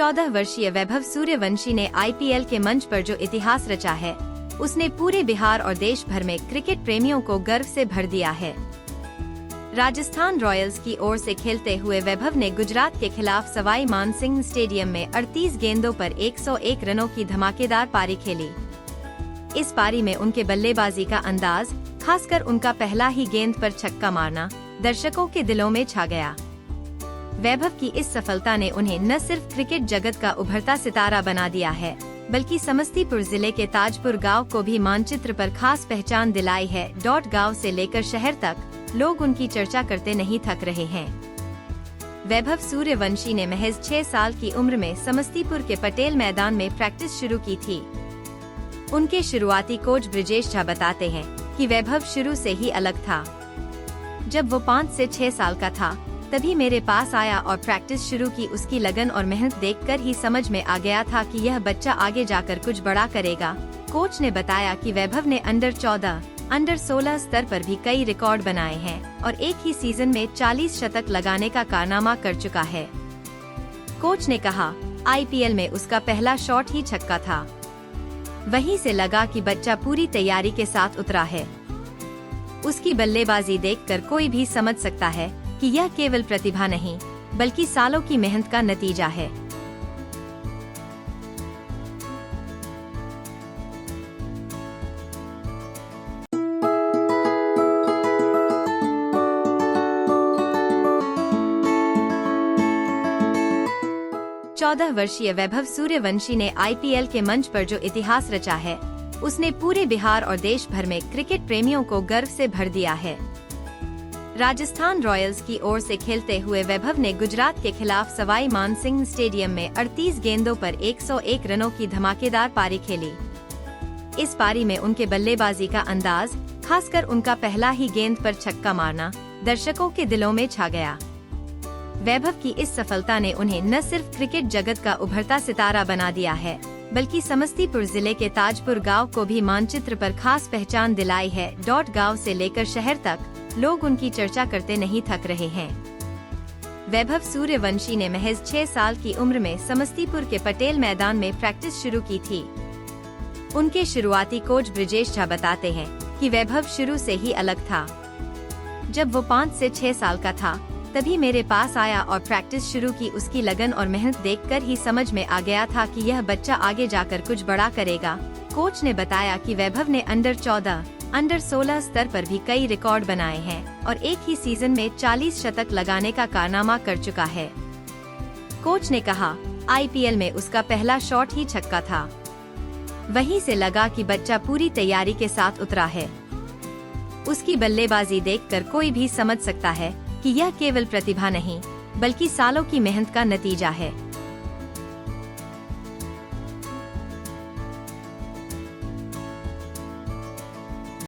14 वर्षीय वैभव सूर्यवंशी ने आईपीएल के मंच पर जो इतिहास रचा है, उसने पूरे बिहार और देश भर में क्रिकेट प्रेमियों को गर्व से भर दिया है। राजस्थान रॉयल्स की ओर से खेलते हुए वैभव ने गुजरात के खिलाफ सवाई मानसिंह स्टेडियम में 38 गेंदों पर 101 रनों की धमाकेदार पारी खेली। इस पारी में उनके बल्लेबाजी का अंदाज, खासकर उनका पहला ही गेंद पर छक्का मारना, दर्शकों के दिलों में छा गया। वैभव की इस सफलता ने उन्हें न सिर्फ क्रिकेट जगत का उभरता सितारा बना दिया है, बल्कि समस्तीपुर जिले के ताजपुर गांव को भी मानचित्र पर खास पहचान दिलाई है। गांव से लेकर शहर तक लोग उनकी चर्चा करते नहीं थक रहे हैं। वैभव सूर्यवंशी ने महज 6 साल की उम्र में समस्तीपुर के पटेल मैदान में प्रैक्टिस शुरू की थी। उनके शुरुआती कोच ब्रिजेश झा बताते हैं कि वैभव शुरू से ही अलग था। जब वो 5 से 6 साल का था, तभी मेरे पास आया और प्रैक्टिस शुरू की। उसकी लगन और मेहनत देखकर ही समझ में आ गया था कि यह बच्चा आगे जाकर कुछ बड़ा करेगा। कोच ने बताया कि वैभव ने अंडर 14, अंडर 16 स्तर पर भी कई रिकॉर्ड बनाए हैं और एक ही सीजन में 40 शतक लगाने का कारनामा कर चुका है। कोच ने कहा, आईपीएल में उसका पहला शॉट ही छक्का था। वहीं से लगा कि बच्चा पूरी तैयारी के साथ उतरा है। उसकी बल्लेबाजी देखकर कोई भी समझ सकता है कि यह केवल प्रतिभा नहीं, बल्कि सालों की मेहनत का नतीजा है। चौदह वर्षीय वैभव सूर्यवंशी ने आईपीएल के मंच पर जो इतिहास रचा है, उसने पूरे बिहार और देश भर में क्रिकेट प्रेमियों को गर्व से भर दिया है। राजस्थान रॉयल्स की ओर से खेलते हुए वैभव ने गुजरात के खिलाफ सवाई मानसिंह स्टेडियम में 38 गेंदों पर 101 रनों की धमाकेदार पारी खेली। इस पारी में उनके बल्लेबाजी का अंदाज, खासकर उनका पहला ही गेंद पर छक्का मारना, दर्शकों के दिलों में छा गया। वैभव की इस सफलता ने उन्हें न सिर्फ क्रिकेट जगत का उभरता सितारा बना दिया है, बल्कि समस्तीपुर जिले के ताजपुर गांव को भी मानचित्र पर खास पहचान दिलाई है। गांव से लेकर शहर तक लोग उनकी चर्चा करते नहीं थक रहे हैं। वैभव सूर्यवंशी ने महज 6 साल की उम्र में समस्तीपुर के पटेल मैदान में प्रैक्टिस शुरू की थी। उनके शुरुआती कोच ब्रिजेश झा बताते हैं कि वैभव शुरू से ही अलग था। जब वो 5 से 6 साल का था, तभी मेरे पास आया और प्रैक्टिस शुरू की। उसकी लगन और मेहनत देखकर ही समझ में आ गया था कि यह बच्चा आगे जाकर कुछ बड़ा करेगा। कोच ने बताया कि वैभव ने अंडर 14, अंडर 16 स्तर पर भी कई रिकॉर्ड बनाए हैं और एक ही सीजन में 40 शतक लगाने का कारनामा कर चुका है। कोच ने कहा, आईपीएल में उसका पहला शॉट ही छक्का था। वहीं से लगा कि बच्चा पूरी तैयारी के साथ उतरा है। उसकी बल्लेबाजी देखकर कोई भी समझ सकता है कि यह केवल प्रतिभा नहीं, बल्कि सालों की मेहनत का नतीजा है।